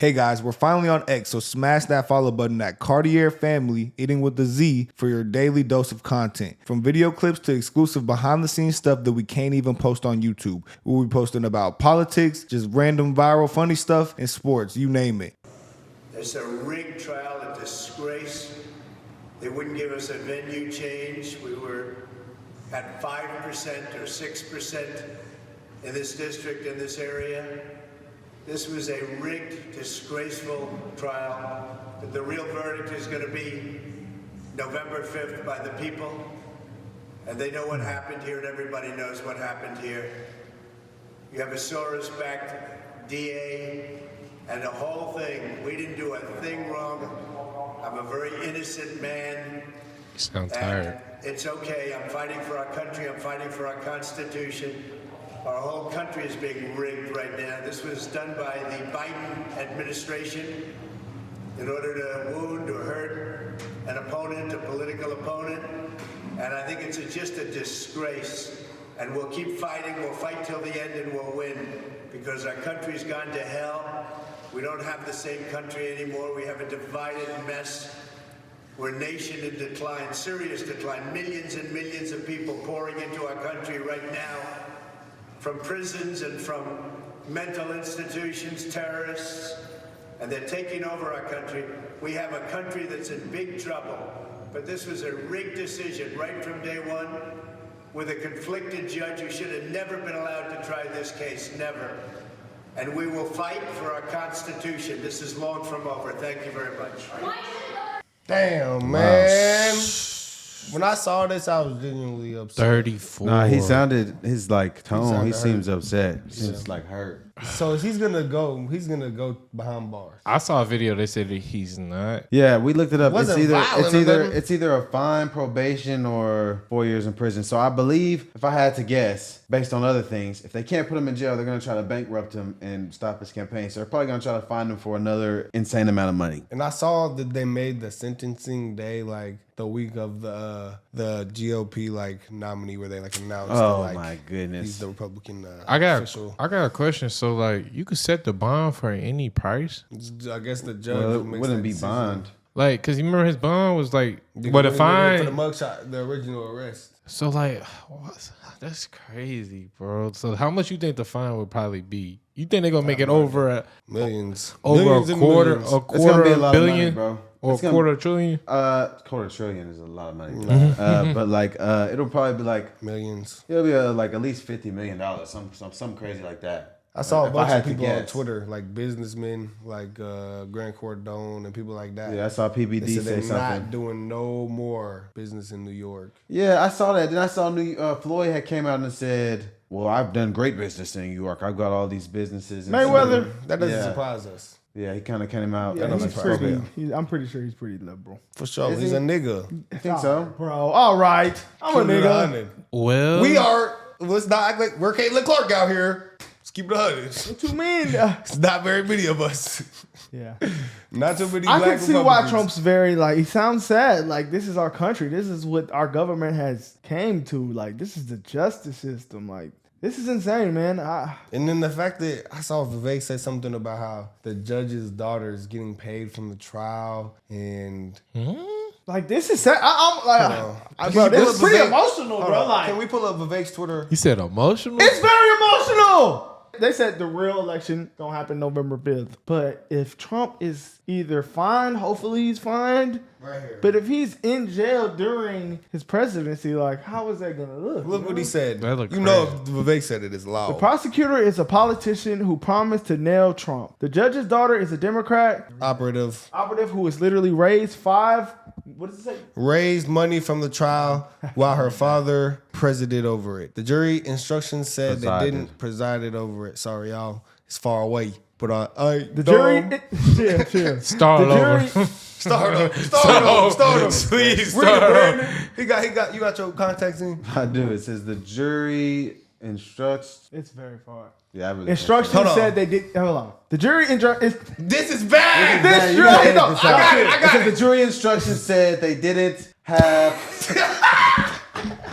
Hey guys, we're finally on X, so smash that follow button at Cartier Family, eating with the Z, for your daily dose of content. From video clips to exclusive behind-the-scenes stuff that we can't even post on YouTube. We'll be posting about politics, just random viral funny stuff, and sports, you name it. It's a rigged trial, a disgrace. They wouldn't give us a venue change. We were at 5% or 6% in this district, in this area. This was a rigged, disgraceful trial. But the real verdict is going to be November 5th by the people. And they know what happened here, and everybody knows what happened here. You have a Soros-backed DA, and the whole thing. We didn't do a thing wrong. I'm a very innocent man. You sound tired. It's okay. I'm fighting for our country. I'm fighting for our Constitution. Our whole country is being rigged right now. This was done by the Biden administration in order to wound or hurt an opponent, a political opponent. And I think it's just a disgrace. And we'll keep fighting. We'll fight till the end and we'll win, because our country's gone to hell. We don't have the same country anymore. We have a divided mess. We're a nation in decline, serious decline. Millions and millions of people pouring into our country right now, from prisons and from mental institutions, terrorists, and they're taking over our country. We have a country that's in big trouble, but this was a rigged decision right from day one, with a conflicted judge who should have never been allowed to try this case, never. And we will fight for our Constitution. This is long from over. Thank you very much. Damn, man. When I saw this, I was genuinely upset. 34. Nah, he sounded, his like tone, he seems upset. He seems like hurt. So he's gonna go behind bars. I saw a video. They said that he's not. Yeah, we looked it up. It's either a fine, probation, or 4 years in prison. So I believe, if I had to guess, based on other things, if they can't put him in jail, they're gonna try to bankrupt him and stop his campaign. So they're probably gonna try to find him for another insane amount of money. And I saw that they made the sentencing day like the week of the GOP like nominee, where they like announced. Oh like, my goodness! He's the Republican. I got official. a question. So like, you could set the bond for any price. I guess the judge wouldn't be bond. Like, cause you remember his bond was like, You what a for fine. the mugshot, the original arrest. So like, that's crazy, bro. So how much you think the fine would probably be? You think they're gonna make it over millions, over millions a quarter billion, bro? Or a quarter trillion? Quarter trillion is a lot of money. But like, it'll probably be like millions. It'll be like at least $50 million, some crazy like that. I saw a bunch of people on Twitter, like businessmen, like Grant Cardone and people like that. Yeah, I saw PBD they said say they're something. not doing no more business in New York. Yeah, I saw that. Then I saw Floyd had came out and said, "Well, I've done great business in New York. I've got all these businesses." Mayweather, that doesn't surprise us. Yeah, he kind of came out. Yeah, I'm pretty sure he's pretty liberal. For sure. He's a nigga. I think so. Bro, all right. I'm a nigga. Well, we are. Let's not act like we're Caitlin Clark out here. Let's keep it 100. What you mean? It's not very many of us. Yeah. Not too many I black can see why Trump's very, like, he sounds sad. Like, this is our country. This is what our government has came to. Like, this is the justice system. Like, this is insane, man. And then the fact that I saw Vivek say something about how the judge's daughter is getting paid from the trial and... Like, this is sad. I'm like, bro, this is pretty emotional, bro. Like, can we pull up Vivek's Twitter? You said emotional? It's very emotional. They said the real election gonna happen November 5th. But if Trump is either fined, hopefully he's fined. Right here. But if he's in jail during his presidency, like, how is that gonna look? Look what he said. That look you know, if Vivek said it is loud. The prosecutor is a politician who promised to nail Trump. The judge's daughter is a Democrat operative who has literally raised what does it say? Raised money from the trial while her father presided over it. The jury instructions said they didn't presided over it. Sorry, y'all. It's far away. But the jury... Chill. Start over. Start over. Please Read start it, over. Brandon. You got your contacts in? I do. It says the jury instructs. It's very far. Yeah, I really Instructions said they did. Hold on. The jury This is bad. This You jury. gotta edit this out. I got it. The jury instructions said they didn't have.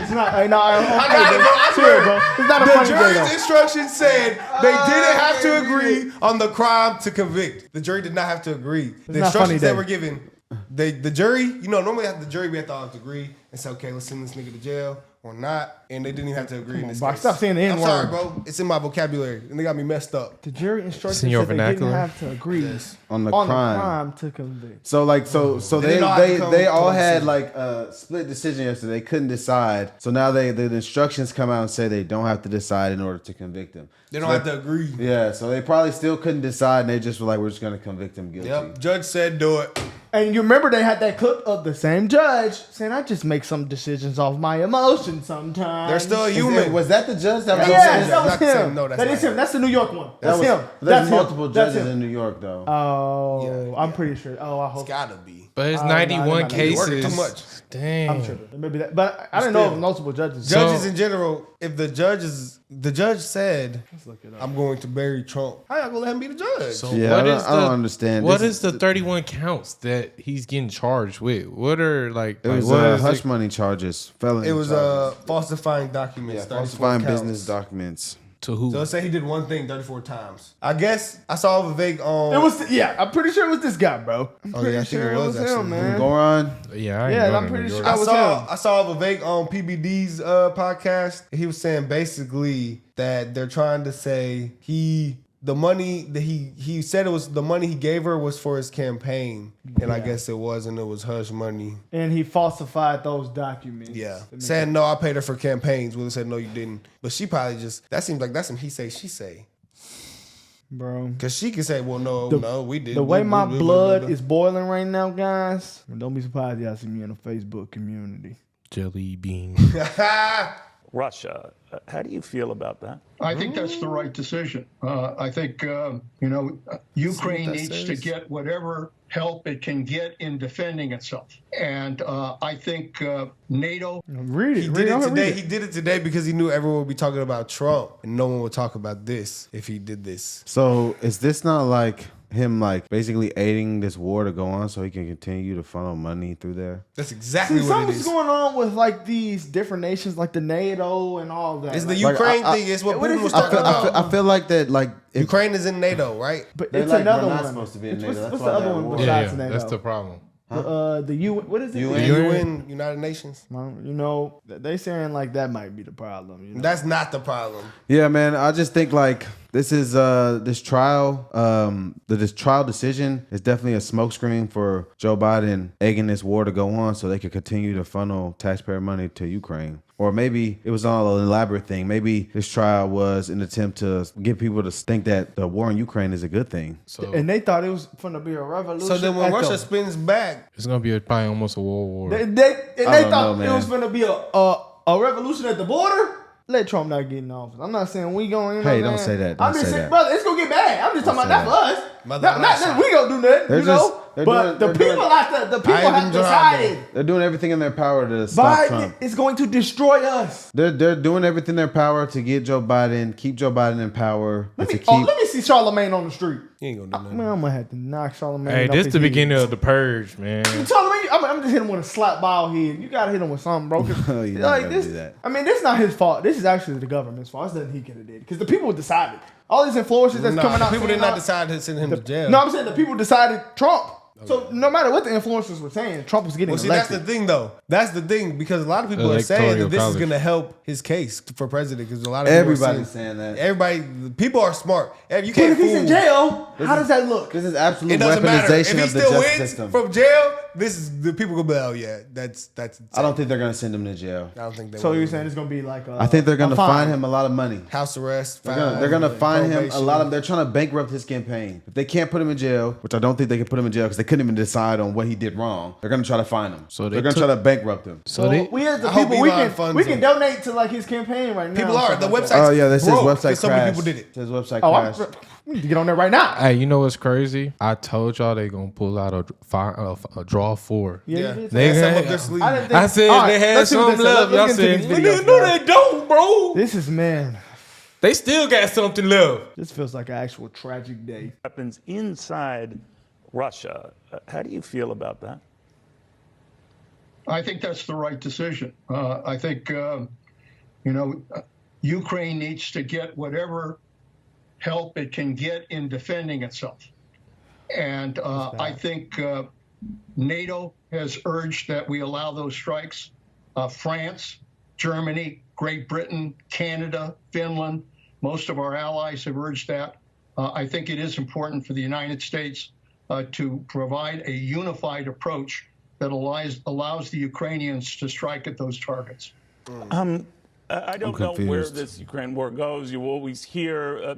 It's not. I got it, bro. I swear, bro. It's not a The funny thing. jury's though. instructions said they didn't have to agree on the crime to convict. The jury did not have to agree. The not funny instructions that day. were given, the jury, normally at the jury we have to all agree and say, okay, let's send this nigga to jail or not, and they didn't even have to agree. in this Bro, case. stop saying the I'm N-word. sorry, bro. It's in my vocabulary, and they got me messed up. The jury instructions in your said they didn't vernacular? have to agree On the on crime. the crime to convict. So like so They they didn't all have to come they to all a had decision. like a split decision yesterday. They couldn't decide. So now the instructions come out and say they don't have to decide in order to convict him. They don't have to agree. Yeah, so they probably still couldn't decide, and they just were like, we're just gonna convict him guilty. Yep, judge said do it. And you remember they had that clip of the same judge saying, "I just make some decisions off my emotions sometimes." They're still human. Was that the judge that was? Yes, That's that was not the same. him. No, that's That not is him. him. That's the New York one. That's was, him. There's That's multiple him. That's judges him. in New York though. Oh, Yeah, I'm yeah. pretty sure. Oh, I hope. It's gotta be. But it's no, 91 they might not be cases. working too much. Damn. I'm tripping. Maybe that, but I didn't know it was multiple judges. Judges So- in general, if the judge said, look it up. I'm going to bury Trump, how y'all gonna let him be the judge? So Yeah, what I is don't understand. What This is the 31 counts that he's getting charged with? What are like? It was what is hush it? money charges, felony. It was charges. falsifying documents. Yeah, 34 falsifying counts. business documents. To who? So let's say he did one thing 34 times. I guess I saw a vague It was, I'm pretty sure it was this guy, bro. I'm Oh, pretty yeah, I think sure it was him, actually man. Goron. Yeah, I ain't Yeah, going I'm to pretty New sure York. that was him. I saw a vague on PBD's podcast. He was saying basically that they're trying to say the money that he said it was the money he gave her was for his campaign, and I guess it wasn't. It was hush money. And he falsified those documents. Yeah, saying no, I paid her for campaigns. Willie said no, you didn't. But she probably just that seems like that's some he say she say. Bro. Cause she can say, well, no, we didn't. The way my Blah, blah, blood blah, blah. is boiling right now, guys. Don't be surprised y'all see me in the Facebook community. Jelly bean. Russia. How do you feel about that? I think that's the right decision. I think, Ukraine needs to get whatever help it can get in defending itself. And I think NATO. Read it. He read did it. it I'm gonna today. read it. He did it today because he knew everyone would be talking about Trump, and no one would talk about this if he did this. So is this not like him like basically aiding this war to go on so he can continue to funnel money through there? That's exactly See, what it something's is. going on with like these different nations, like the NATO and all that. It's the Like, Ukraine I- thing. It's what what Putin is was it? talking about. I feel like that like if, Ukraine is in NATO, right? but They're it's like, another we're not one. supposed to be in It's- NATO. What's, That's what's why the other they're one at war. Yeah, besides NATO? that's the problem. The UN. What is it? UN? The UN, United Nations. Well, they saying like that might be the problem. You know? That's not the problem. Yeah, man. I just think like this is this trial, this trial decision is definitely a smokescreen for Joe Biden egging this war to go on so they could continue to funnel taxpayer money to Ukraine. Or maybe it was all an elaborate thing. Maybe this trial was an attempt to get people to think that the war in Ukraine is a good thing. So And they thought it was going to be a revolution. So then when at Russia the- spins back, it's gonna be probably almost a world war. they don't thought know, it was man. going to be a revolution at the border. Let Trump not get in office. I'm not saying we going. Hey, don't say that. I'm Don't just say saying, that. brother, it's gonna get bad. I'm just talking about that for us. Mother Not Russia. that we gonna do nothing, They're you just- know. they're But doing- the they're people doing- have to. The people Ivan have Drago. decided. They're doing everything in their power to stop Biden Trump. is going to destroy us. They're doing everything in their power to get Joe Biden, keep Joe Biden in power, and Let to me, keep. let me see Charlemagne on the street. he ain't gonna do nothing. Man, I'm gonna have to knock Charlemagne. Hey, off this his the head. beginning of the purge, man. Charlemagne, I'm just hitting him with a slap ball head. You gotta hit him with something, bro. 'Cause, No, you're not like gonna this, do that. I mean, this is not his fault. This is actually the government's fault. It's nothing he could have did because the people decided. All these influencers that's coming out. people saying did not all- decide to send him to jail. No, I'm saying the people decided Trump. So no matter what the influencers were saying, Trump was getting Well, see, that's elected. the thing, though. That's the thing because a lot of people are saying Electoral that this is college. going to help his case for president. Because a lot of people Everybody's are saying that. Everybody, people are smart. You But can't if he's in fool. jail, how does that look? This is absolute It doesn't matter if weaponization he of the still justice wins system. from jail. This is the people gonna be like, oh yeah, that's. I don't think they're gonna send him to jail. I don't think they. So will. you're saying it's gonna be like a, I think they're gonna a fine. fine him a lot of money. house arrest? They're gonna fine him a lot of. They're trying to bankrupt his campaign. If they can't put him in jail, which I don't think they can put him in jail because they couldn't even decide on what he did wrong, they're gonna try to fine him. So they're gonna try to bankrupt him. So So they, we as the I hope people, we Elon can funds him. donate to like his campaign right now. People and are stuff the like website. that. Oh yeah, this is broke website 'cause so many crashed. people did it. His website Oh, crashed. we need to get on there right now. hey, you know what's crazy? I told y'all they gonna pull out a draw 4. Yeah, Yeah. you did They say Some had- up their sleeve. I didn't think- I said All right, they had let's see what some they said. left. Let's Y'all get said, into these no, videos, no, guys. they don't, bro. This is, man, They still got something left. this feels like an actual tragic day. Weapons inside Russia. How do you feel about that? I think that's the right decision. I think, Ukraine needs to get whatever help it can get in defending itself. And I think NATO has urged that we allow those strikes. France, Germany, Great Britain, Canada, Finland, most of our allies have urged that. I think it is important for the United States to provide a unified approach that allows the Ukrainians to strike at those targets. I don't know where this Ukraine war goes. You always hear,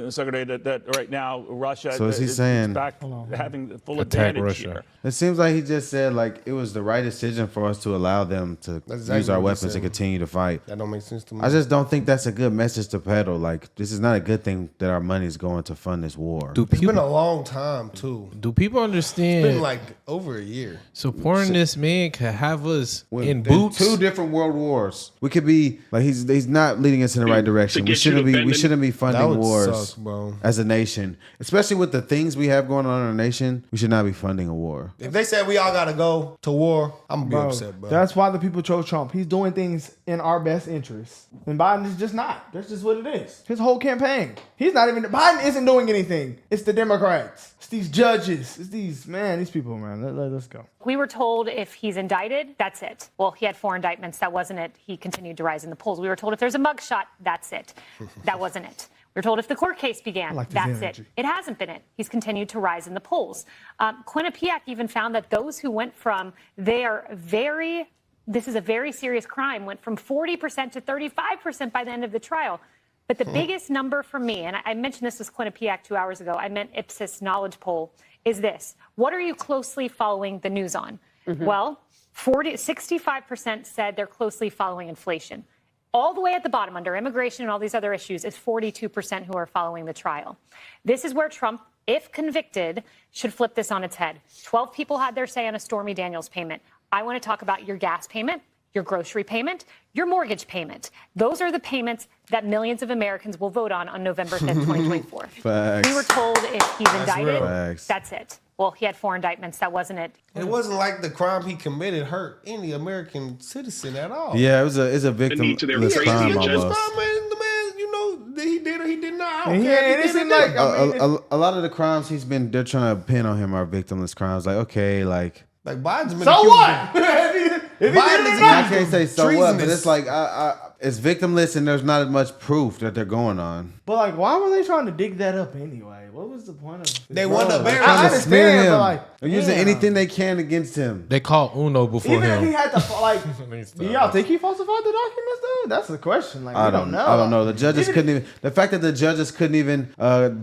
Secretary, that right now Russia So is he saying back having the full attack advantage Russia? here. It seems like he just said like it was the right decision for us to allow them to That's exactly use our what he weapons said. to continue to fight. That don't make sense to me. I just don't think that's a good message to peddle. Like this is not a good thing that our money is going to fund this war. Do It's been people a long time too. do people It's been understand like over a year. supporting this man could have us in There's boots? 2 different world wars. We could be like he's not leading us in the right direction. We shouldn't be That funding would wars suck, bro. as a nation, especially with the things we have going on in our nation. We should not be funding a war. If they said we all gotta go to war, I'm gonna be Bro, upset, bro. that's why the people chose Trump. He's doing things in our best interest. And Biden is just not. That's just what it is. His whole campaign. Biden isn't doing anything. It's the Democrats. It's these judges. It's these people, man. Let's go. We were told if he's indicted, that's it. Well, he had 4 indictments. That wasn't it. He continued to rise in the polls. We were told if there's a mugshot, that's it. That wasn't it. We were told if the court case began, like this that's energy. it. It hasn't been it. He's continued to rise in the polls. Quinnipiac even found that those who went from this is a very serious crime, went from 40% to 35% by the end of the trial. But the biggest number for me, and I mentioned this with Quinnipiac 2 hours ago, I meant Ipsos knowledge poll, is this. What are you closely following the news on? Well, 65% said they're closely following inflation. All the way at the bottom, under immigration and all these other issues, is 42% who are following the trial. This is where Trump, if convicted, should flip this on its head. 12 people had their say on a Stormy Daniels payment. I want to talk about your gas payment, your grocery payment, your mortgage payment. Those are the payments that millions of Americans will vote on November 5th, 2024. Facts. We were told if he's indicted, Facts. that's it. Well, he had 4 indictments. That wasn't it. And it wasn't like the crime he committed hurt any American citizen at all. Yeah, it's a victimless crime The almost. man, he did or he did not. I And don't care if it he did seemed or like not. A lot of the crimes they're trying to pin on him are victimless crimes. Like, okay, like Like Biden's been So accused what? of- If he did Biden it or is not. I can't say so what, but treasonous. it's like it's victimless and there's not as much proof that they're going on. But like, why were they trying to dig that up anyway? What was the point of it? They want to bury I Trying to him. smear understand, him. but like, They're using damn. anything they can against him. They called Uno before Even if him. he had to, like, do y'all think he falsified the documents, though? That's the question. Like, we don't know. I don't know. The judges Even- couldn't even. The fact that the judges couldn't even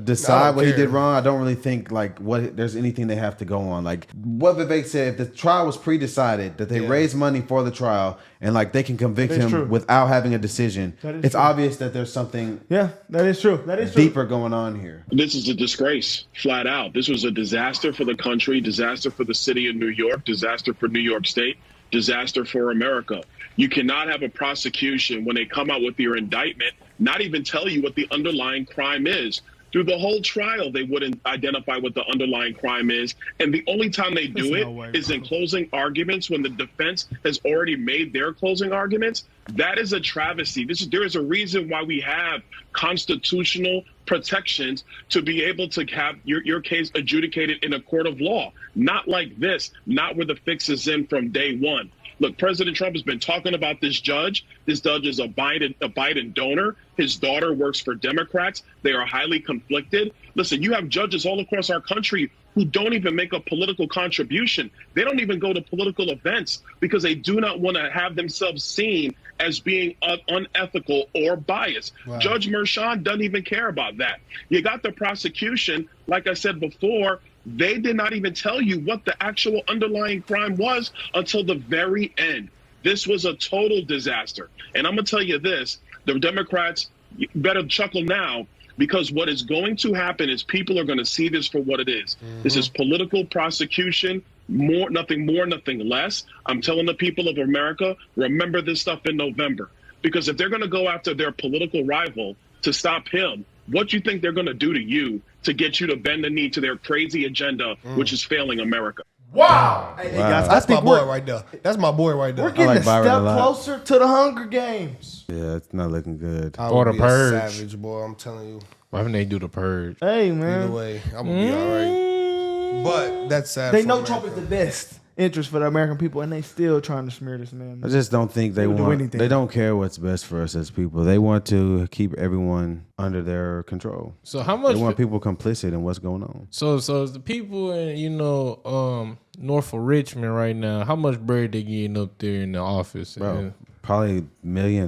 decide what he did wrong, I don't really think like there's anything they have to go on. Like what Vivek said, if the trial was pre-decided, that they raised money for the trial, and like they can convict That is him true. without having a decision. That is It's true. obvious that there's something Yeah, that is true. That is true. deeper going on here. This is a disgrace, flat out. This was a disaster for the country, disaster for the city of New York, disaster for New York State, disaster for America. You cannot have a prosecution when they come out with your indictment, not even tell you what the underlying crime is. Through the whole trial, they wouldn't identify what the underlying crime is. And the only time they do There's it no way, is in bro. closing arguments when the defense has already made their closing arguments. That is a travesty. There is a reason why we have constitutional protections to be able to have your case adjudicated in a court of law. Not like this, not where the fix is in from day one. Look, President Trump has been talking about this judge. This judge is a Biden donor. His daughter works for Democrats. They are highly conflicted. Listen, you have judges all across our country who don't even make a political contribution. They don't even go to political events because they do not want to have themselves seen as being unethical or biased. Wow. Judge Merchan doesn't even care about that. You got the prosecution, like I said before, they did not even tell you what the actual underlying crime was until the very end. This was a total disaster. And I'm going to tell you this, the Democrats better chuckle now, because what is going to happen is people are going to see this for what it is. Mm-hmm. This is political prosecution, nothing more, nothing less. I'm telling the people of America, remember this stuff in November. Because if they're going to go after their political rival to stop him, what do you think they're going to do to you to get you to bend the knee to their crazy agenda, which is failing America? Wow. Hey, guys, That's I think my boy right there. That's my boy right there. we're getting like a Byron step a lot. closer to the Hunger Games. Yeah, it's not looking good. I Or would the be a Purge. savage, boy. I'm telling you. Why when they do the purge? Hey, Either man. way, I'm gonna be all right. But that's sad. They for know America. Trump is the best interest for the American people, and they still trying to smear this man. I just don't think they would do want. anything. They don't care what's best for us as people. They want to keep everyone under their control. So how much? They want people complicit in what's going on. So is the people in north of Richmond right now? How much bread they getting up there in the office? Bro, And probably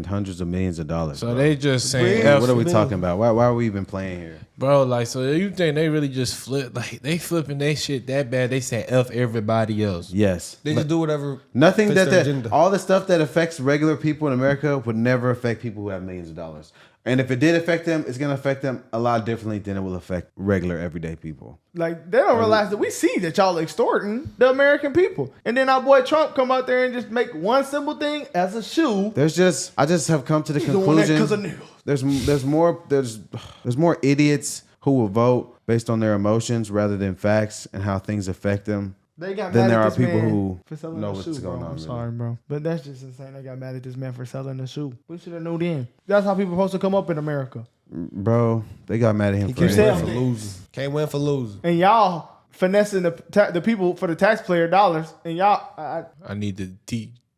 hundreds of millions of dollars. so bro. they just saying, Bread? What are we F- talking about? Why are we even playing here? bro, like, so you think they really just flip? Like they flipping their shit that bad? They saying F everybody else. Yes. They just do whatever. Nothing fits that their agenda. all the stuff that affects regular people in America would never affect people who have millions of dollars. And if it did affect them, it's going to affect them a lot differently than it will affect regular everyday people. Like, they don't realize that we see that y'all extorting the American people. And then our boy Trump come out there and just make one simple thing as a shoe. I just have come to the He's doing that conclusion 'cause of news. there's more idiots who will vote based on their emotions rather than facts and how things affect them. They got Then mad there at are this people man who for selling know the what's shoe, going bro. on, I'm really. sorry, bro. But that's just insane. They got mad at this man for selling the shoe. We should have knew then. That's how people supposed to come up in America. Bro, they got mad at him He for can't win saying for that. losing. Can't win for losing. And y'all finessing the people for the taxpayer dollars. And y'all I need the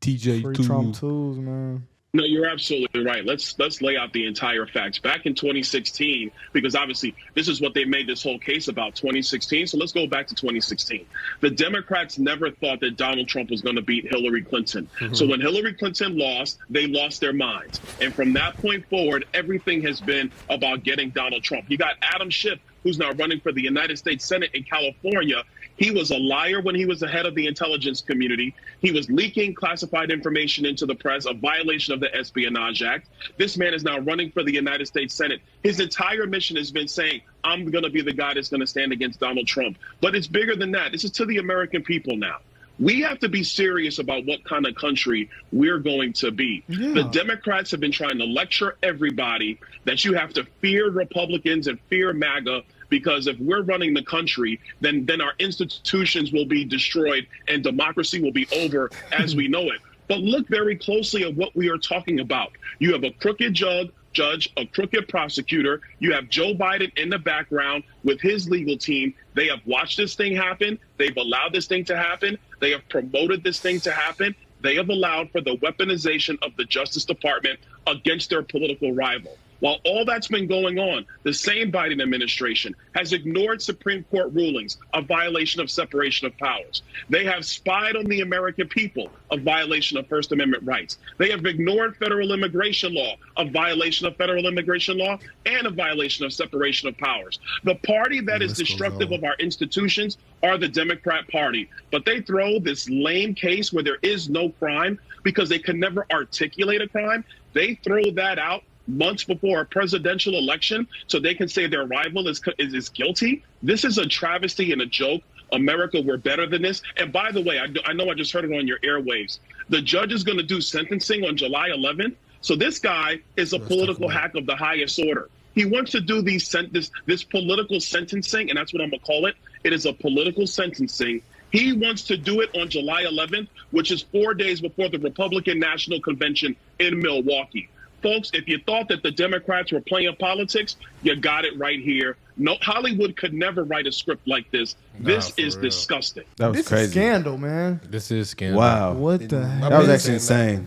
TJ free too. Trump tools, man. No, you're absolutely right. Let's lay out the entire facts. Back in 2016, because obviously this is what they made this whole case about, 2016. So let's go back to 2016. The Democrats never thought that Donald Trump was going to beat Hillary Clinton. So when Hillary Clinton lost, they lost their minds. And from that point forward, everything has been about getting Donald Trump. You got Adam Schiff, who's now running for the United States Senate in California. He was a liar when he was the head of the intelligence community. He was leaking classified information into the press, a violation of the Espionage Act. This man is now running for the United States Senate. His entire mission has been saying, I'm going to be the guy that's going to stand against Donald Trump. But it's bigger than that. This is to the American people now. We have to be serious about what kind of country we're going to be. Yeah. The Democrats have been trying to lecture everybody that you have to fear Republicans and fear MAGA, because if we're running the country, then our institutions will be destroyed and democracy will be over as we know it. But look very closely at what we are talking about. You have a crooked judge, a crooked prosecutor. You have Joe Biden in the background with his legal team. They have watched this thing happen. They've allowed this thing to happen. They have promoted this thing to happen. They have allowed for the weaponization of the Justice Department against their political rival. While all that's been going on, the same Biden administration has ignored Supreme Court rulings, a violation of separation of powers. They have spied on the American people, a violation of First Amendment rights. They have ignored federal immigration law, a violation of federal immigration law, and a violation of separation of powers. The party that is destructive of our institutions are the Democrat Party. But they throw this lame case where there is no crime because they can never articulate a crime. They throw that out months before a presidential election so they can say their rival is guilty. This is a travesty and a joke. America, we're better than this. And by the way, I know I just heard it on your airwaves. The judge is going to do sentencing on July 11th. So this guy is a political hack of the highest order. He wants to do this political sentencing, and that's what I'm going to call it. It is a political sentencing. He wants to do it on July 11th, which is 4 days before the Republican National Convention in Milwaukee. Folks, if you thought that the Democrats were playing politics, you got it right here. No, Hollywood could never write a script like this. This is disgusting. That was this crazy. Is scandal, man. This is scandal. Wow. What the heck? That was actually insane.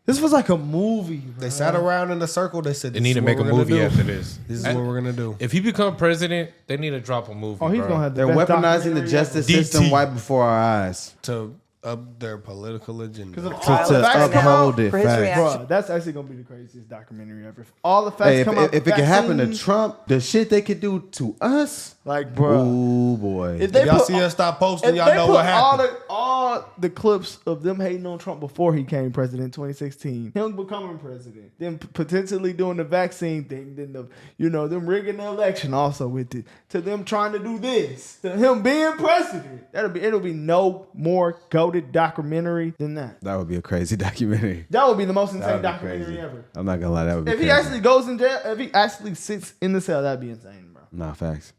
This was like a movie. They sat around in a circle. They said, They need to make a movie after this. This is what we're going to do. If he become president, they need to drop a movie. Oh, he's bro. going to have the They're best weaponizing the documentary justice DT. system right before our eyes. To up their political agenda. ever. To uphold it. Facts. Bro, that's actually going to be the craziest documentary ever. All the facts Hey, come out. if it can happen to vaccines, Trump, the shit they could do to us, like, bro. ooh boy. If they Y'all put see us stop posting, if y'all they know put what happened. all the clips of them hating on Trump before he came president in 2016, him becoming president, then potentially doing the vaccine thing, then them rigging the election also with it, to them trying to do this, to him being president, it'll be no more goated documentary than that. That would be a crazy documentary. That would be the most That insane would be documentary crazy. ever. I'm not gonna lie, that would be If crazy. he actually goes in jail, if he actually sits in the cell, that'd be insane, bro. Nah, facts.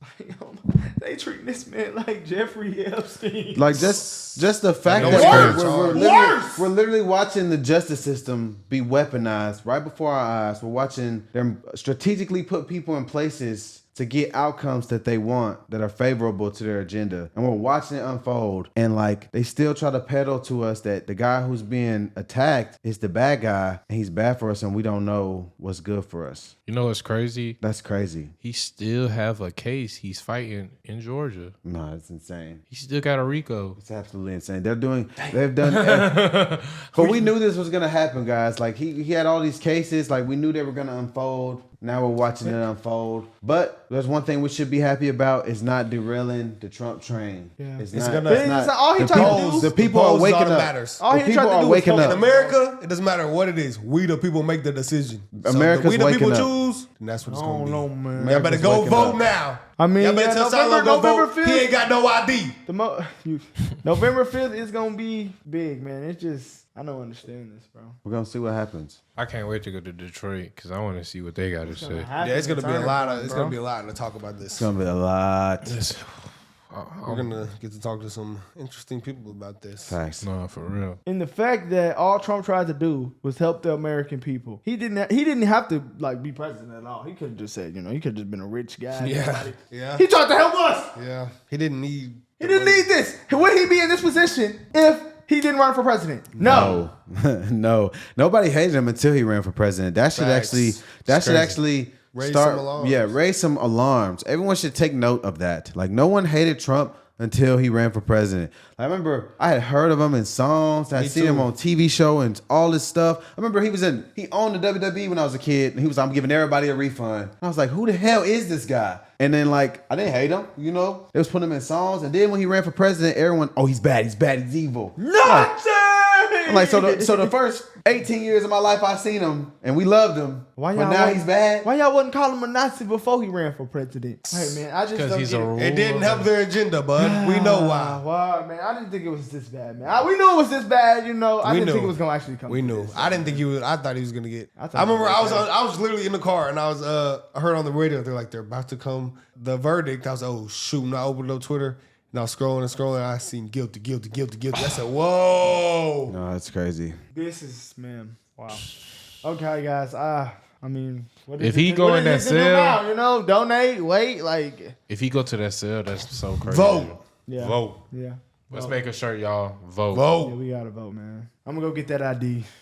They treating this man like Jeffrey Epstein. Like just the fact No, that worse. we're literally watching the justice system be weaponized right before our eyes. We're watching them strategically put people in places to get outcomes that they want that are favorable to their agenda. And we're watching it unfold. And like they still try to peddle to us that the guy who's being attacked is the bad guy and he's bad for us and we don't know what's good for us. You know what's crazy? That's crazy. He still have a case he's fighting in Georgia. No, it's insane. He still got a RICO. It's absolutely insane. They've done but we knew this was gonna happen, guys. Like he had all these cases, like we knew they were gonna unfold. Now we're watching it unfold. But there's one thing we should be happy about is not derailing the Trump train. Yeah. It's All he the tried to people- do. The people are waking up. Matters. All The he people tried to are do was waking focus up. In America, it doesn't matter what it is. We the people make the decision. America's so we the waking people up. choose, and that's what it's I gonna don't be. know, man. Y'all better America's go waking vote up. now. I mean, Y'all better tell Silo go November vote. 5th. He ain't got no ID. November 5th is gonna be big, man. It's just I don't understand this, bro. We're gonna see what happens. I can't wait to go to Detroit because I want to see what they got to say. Yeah, it's gonna be a lot. It's gonna be a lot to talk about this. It's gonna be a lot. We're gonna get to talk to some interesting people about this. Facts. No, for real. And the fact that all Trump tried to do was help the American people. He didn't have to like be president at all. He could have just said, he could have just been a rich guy. Yeah. He tried to help us. Yeah. He didn't need. He didn't need this. Would he be in this position if he didn't run for president? No. No. Nobody hated him until he ran for president. That should Facts. actually Raise start some alarms. raise some alarms. Everyone should take note of that. Like no one hated Trump until he ran for president. I remember I had heard of him in songs. I seen him on TV show and all this stuff. I remember he owned the WWE when I was a kid, and I'm giving everybody a refund. And I was like, who the hell is this guy? And then like I didn't hate him, They was putting him in songs, and then when he ran for president, everyone, he's bad, he's evil. I'm like, so the first 18 years of my life I seen him and we loved him. But now he's bad. Why y'all wouldn't call him a Nazi before he ran for president? Hey man, I just don't He's get a it. It didn't help their agenda, bud. We know why. Why, man? I didn't think it was this bad, man. We knew it was this bad, I didn't think it was gonna actually come. We to knew. this. I didn't think he was. I thought he was gonna get. I thought I remember he was I was literally in the car and I was I heard on the radio they're about to come the verdict. I was oh shoot! And I opened up Twitter and I was scrolling and scrolling. And I seen guilty. I said whoa. No, that's crazy. This is wow. Okay, guys. I mean, what is If he it- go what in is that it to do cell- now, donate, wait, like If he go to that cell, that's so crazy. Vote. yeah, Vote. yeah. Let's make a shirt, y'all. Vote. Yeah, Vote. we gotta vote, man. I'm gonna go get that ID.